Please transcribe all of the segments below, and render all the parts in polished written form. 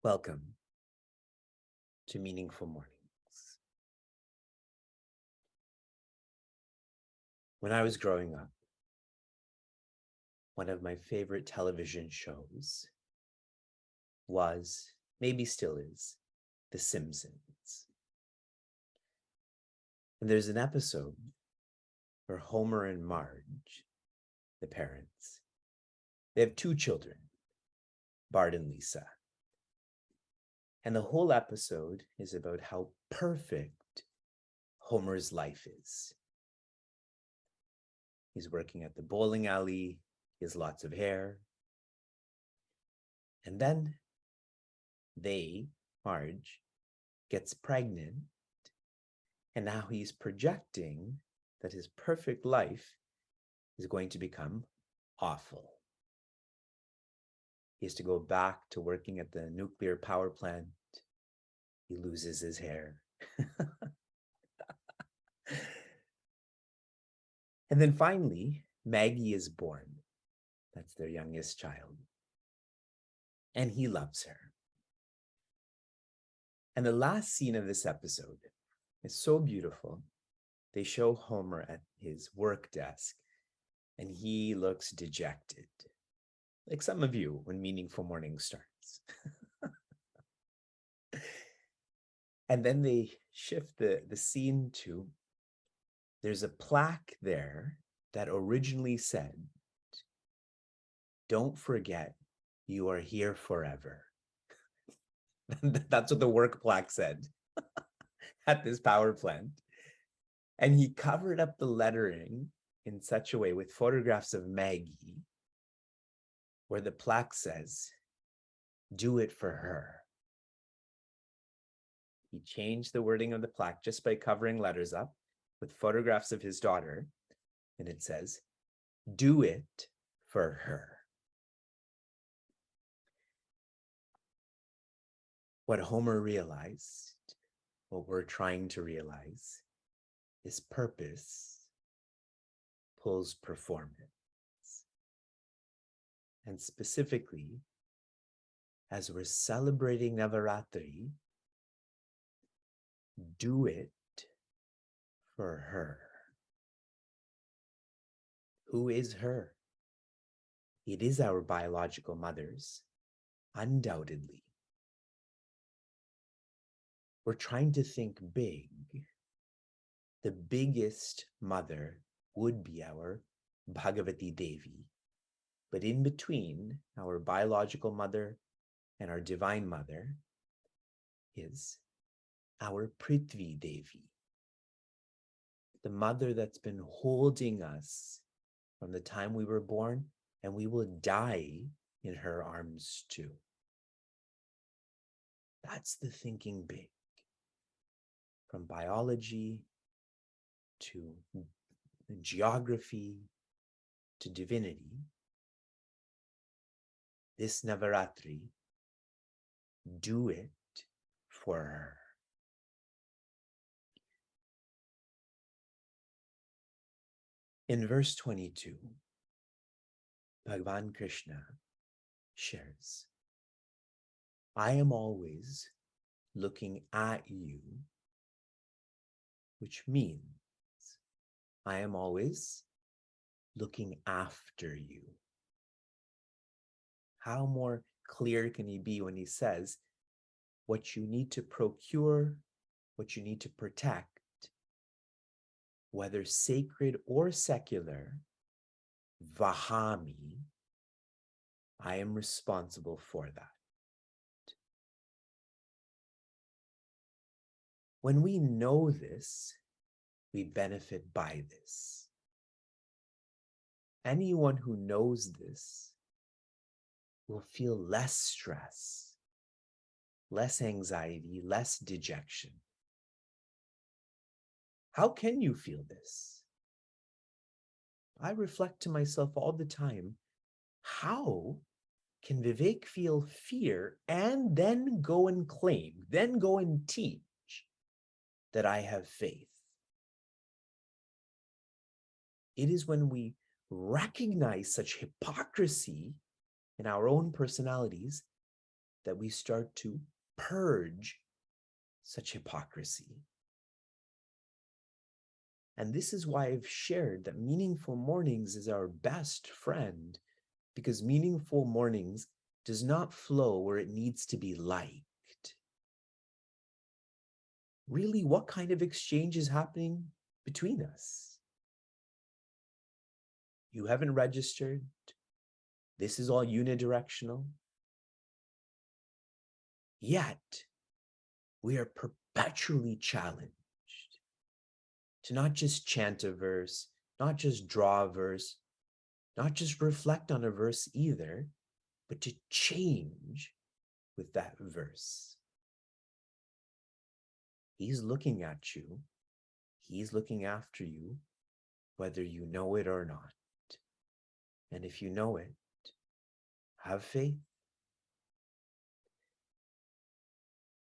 Welcome to Meaningful Mornings. When I was growing up, one of my favorite television shows was, maybe still is, The Simpsons. And there's an episode where Homer and Marge, the parents, they have two children, Bart and Lisa. And the whole episode is about how perfect Homer's life is. He's working at the bowling alley, he has lots of hair. And then Marge, gets pregnant, and now he's projecting that his perfect life is going to become awful. He has to go back to working at the nuclear power plant. He loses his hair. And then finally, Maggie is born. That's their youngest child. And he loves her. And the last scene of this episode is so beautiful. They show Homer at his work desk, and he looks dejected, like some of you when Meaningful Morning starts. And then they shift the scene to, there's a plaque there that originally said, "Don't forget, you are here forever." That's what the work plaque said at this power plant. And he covered up the lettering in such a way with photographs of Maggie, where the plaque says, "Do it for her." He changed the wording of the plaque just by covering letters up with photographs of his daughter, and it says, "Do it for her." What Homer realized, what we're trying to realize, is purpose pulls performance. And specifically, as we're celebrating Navaratri, do it for her. Who is her? It is our biological mothers, undoubtedly. We're trying to think big. The biggest mother would be our Bhagavati Devi. But in between our biological mother and our divine mother is our Prithvi Devi, the mother that's been holding us from the time we were born, and we will die in her arms too. That's the thinking big. From biology to geography to divinity, this Navaratri, do it for her. In verse 22, Bhagavan Krishna shares, "I am always looking at you," which means I am always looking after you. How more clear can he be when he says, what you need to procure, what you need to protect, whether sacred or secular, vahami, I am responsible for that. When we know this, we benefit by this. Anyone who knows this will feel less stress, less anxiety, less dejection. How can you feel this? I reflect to myself all the time, how can Vivek feel fear and then go and claim, then go and teach that I have faith? It is when we recognize such hypocrisy in our own personalities that we start to purge such hypocrisy. And this is why I've shared that Meaningful Mornings is our best friend, because Meaningful Mornings does not flow where it needs to be liked. Really, what kind of exchange is happening between us? You haven't registered. This is all unidirectional. Yet, we are perpetually challenged to not just chant a verse, not just draw a verse, not just reflect on a verse either, but to change with that verse. He's looking at you. He's looking after you, whether you know it or not. And if you know it, have faith.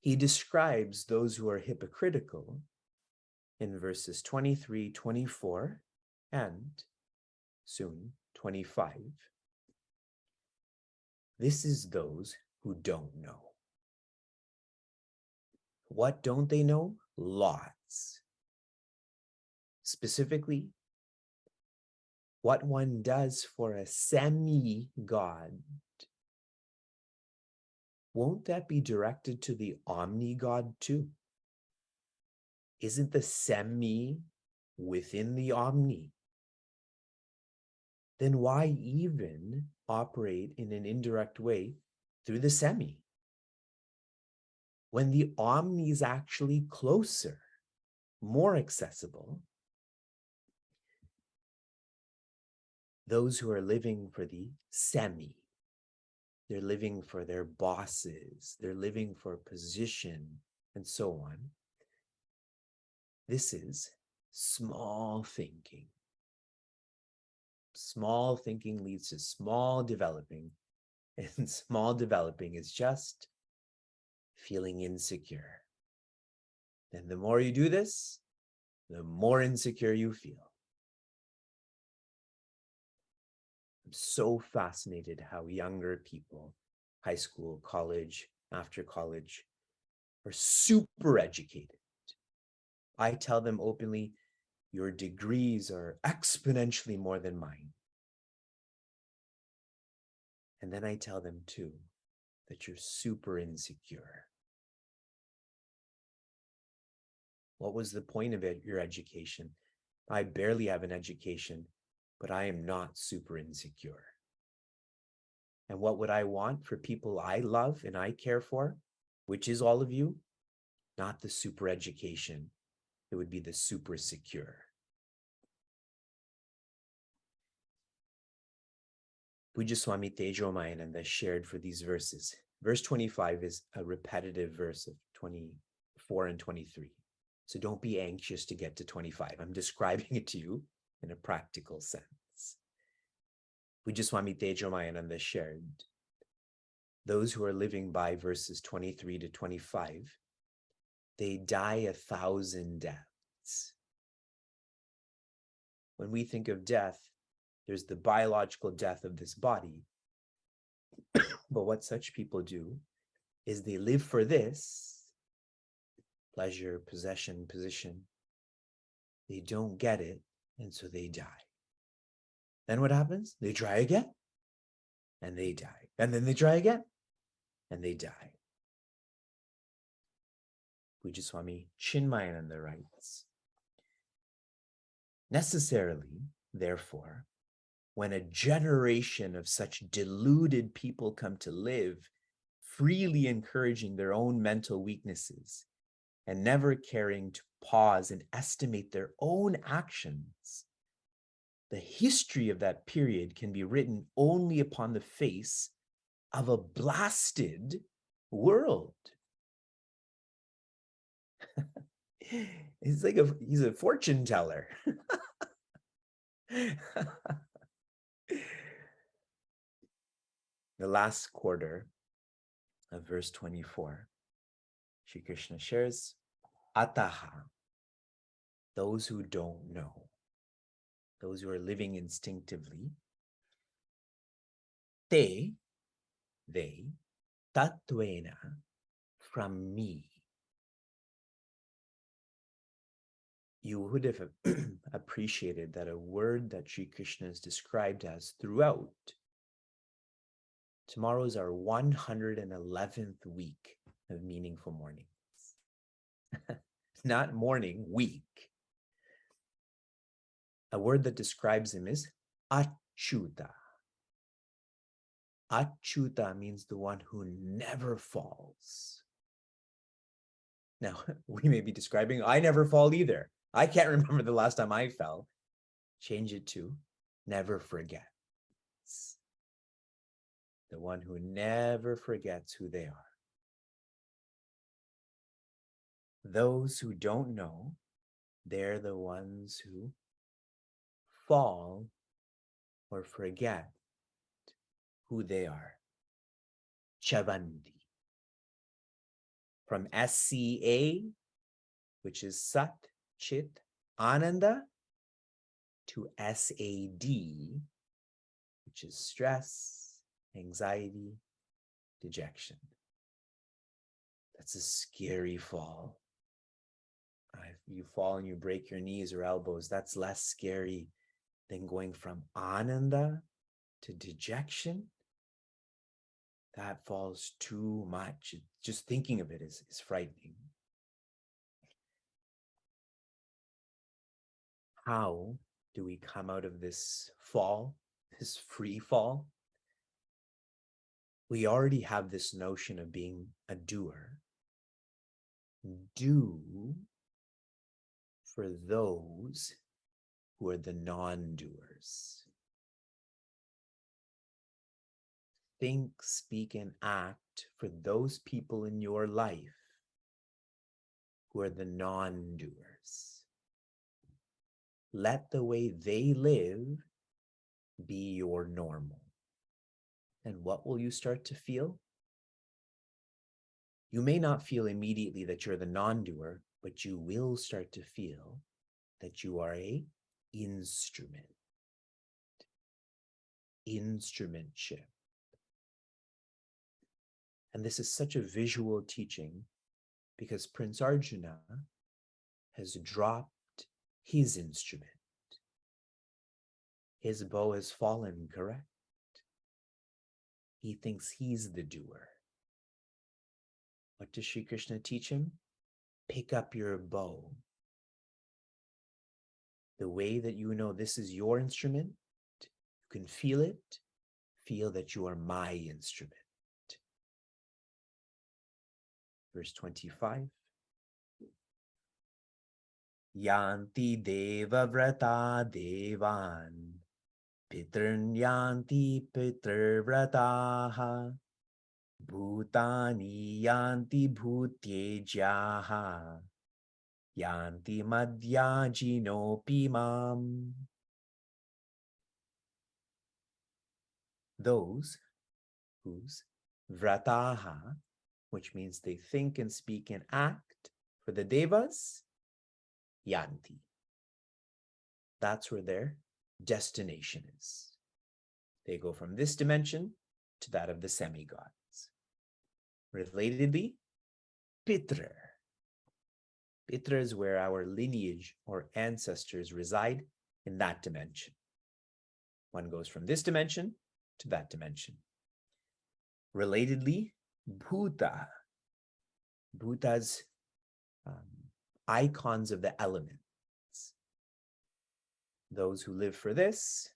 He describes those who are hypocritical in verses 23, 24, and soon 25. This is those who don't know. What don't they know? Lots. Specifically, what one does for a semi-God, won't that be directed to the omni-God too? Isn't the semi within the omni? Then why even operate in an indirect way through the semi? When the omni is actually closer, more accessible, those who are living for the semi, they're living for their bosses, they're living for position, and so on. This is small thinking. Small thinking leads to small developing, and small developing is just feeling insecure. And the more you do this, the more insecure you feel. I'm so fascinated how younger people, high school, college, after college, are super educated. I tell them openly, your degrees are exponentially more than mine. And then I tell them too, that you're super insecure. What was the point of your education? I barely have an education, but I am not super insecure. And what would I want for people I love and I care for, which is all of you? Not the super education. It would be the super secure. Puja Swami Tejomayananda shared for these verses. Verse 25 is a repetitive verse of 24 and 23. So don't be anxious to get to 25. I'm describing it to you in a practical sense. Puja Swami Tejomayananda shared, those who are living by verses 23 to 25, they die 1,000 deaths. When we think of death, there's the biological death of this body. But what such people do is they live for this, pleasure, possession, position. They don't get it, and so they die. Then what happens? They try again and they die. And then they try again and they die. Puja Swami Chinmayananda writes, necessarily, therefore, when a generation of such deluded people come to live, freely encouraging their own mental weaknesses and never caring to pause and estimate their own actions, the history of that period can be written only upon the face of a blasted world. He's a fortune teller. The last quarter of verse 24, Shri Krishna shares, Ataha, those who don't know, those who are living instinctively, they, tattvena, from me. You would have appreciated that a word that Shri Krishna is described as throughout. Tomorrow is our 111th week of meaningful mornings. Not morning, week. A word that describes him is achyuta. Achyuta means the one who never falls. Now, we may be describing, I never fall either. I can't remember the last time I fell. Change it to never forgets. The one who never forgets who they are. Those who don't know, they're the ones who fall or forget who they are. Chavanti. From SCA, which is Sat, Chit, Ananda, to SAD, which is stress, anxiety, dejection. That's a scary fall. If you fall and you break your knees or elbows, that's less scary than going from Ananda to dejection. That falls too much. Just thinking of it is frightening. How do we come out of this fall, this free fall? We already have this notion of being a doer. Do for those who are the non-doers. Think, speak, and act for those people in your life who are the non-doers. Let the way they live be your normal. And what will you start to feel? You may not feel immediately that you're the non-doer, but you will start to feel that you are an instrument. Instrumentship. And this is such a visual teaching because Prince Arjuna has dropped his instrument. His bow has fallen, correct? He thinks he's the doer. What does Sri Krishna teach him? Pick up your bow. The way that you know this is your instrument, you can feel it. Feel that you are my instrument. Verse 25. Yanti deva vrata devan pitrun yanti pitrvrataha bhutani yanti bhutyejaha yanti madhyajinopi mam. Those whose vrataha, which means they think and speak and act for the devas, yanti. That's where their destination is. They go from this dimension to that of the semi-gods. Relatedly, Pitra. Pitra is where our lineage or ancestors reside in that dimension. One goes from this dimension to that dimension. Relatedly, Bhuta, Bhutas, icons of the elements. Those who live for this,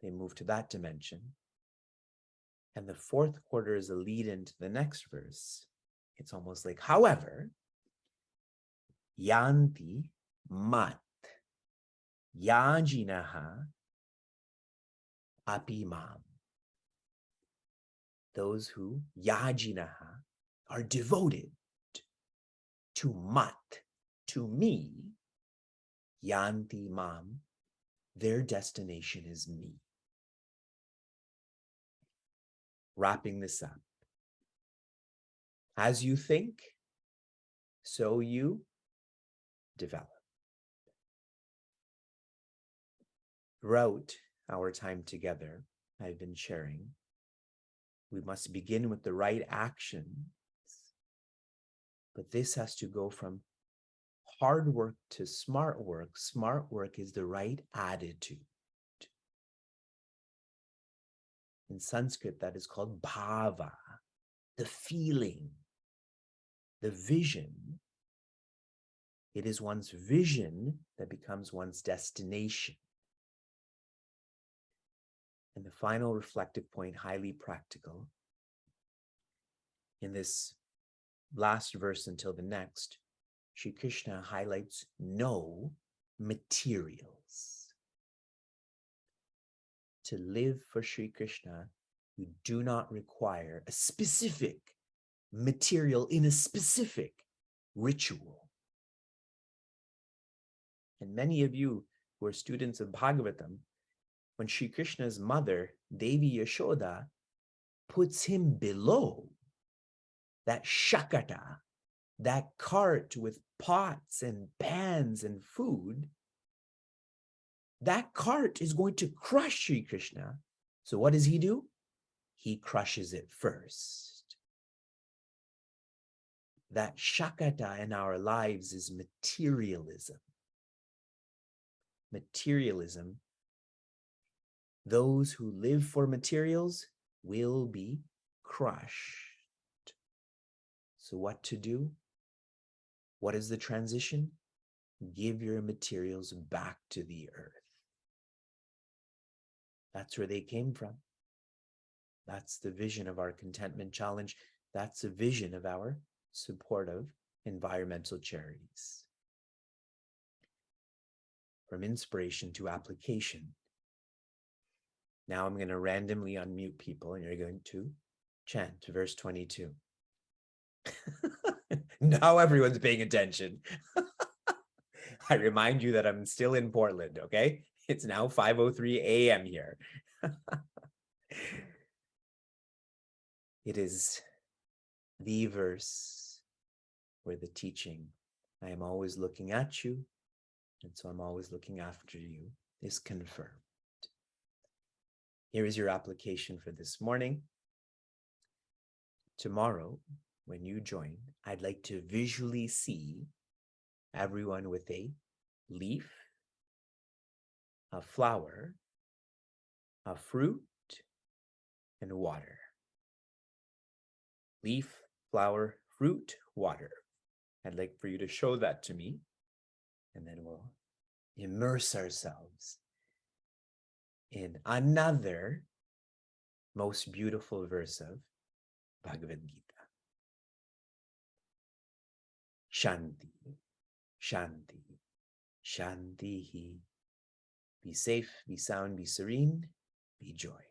they move to that dimension. And the fourth quarter is a lead into the next verse. It's almost like, however, yanti mat yajinaha apimam. Those who yajinaha are devoted to mat, to me, yanti mam, their destination is me. Wrapping this up. As you think, so you develop. Throughout our time together, I've been sharing, we must begin with the right actions, but this has to go from hard work to smart work. Smart work is the right attitude. In Sanskrit, that is called bhava, the feeling, the vision. It is one's vision that becomes one's destination. And the final reflective point, highly practical. In this last verse until the next, Sri Krishna highlights no materials. To live for Sri Krishna, you do not require a specific material in a specific ritual. And many of you who are students of Bhagavatam, when Sri Krishna's mother, Devi Yashoda, puts him below that shakata, that cart with pots and pans and food, that cart is going to crush Sri Krishna. So what does he do? He crushes it first. That shakata in our lives is materialism. Materialism. Those who live for materials will be crushed. So what to do? What is the transition? Give your materials back to the earth. That's where they came from. That's the vision of our contentment challenge. That's the vision of our supportive environmental charities. From inspiration to application. Now I'm going to randomly unmute people and you're going to chant verse 22. Now everyone's paying attention. I remind you that I'm still in Portland, okay? It's now 5:03 a.m. here. It is the verse where the teaching, I am always looking at you, and so I'm always looking after you, is confirmed. Here is your application for this morning. Tomorrow, when you join, I'd like to visually see everyone with a leaf, a flower, a fruit, and water. Leaf, flower, fruit, water. I'd like for you to show that to me, and then we'll immerse ourselves in another most beautiful verse of Bhagavad Gita. Shanti, Shanti, Shantihi. Be safe, be sound, be serene, be joy.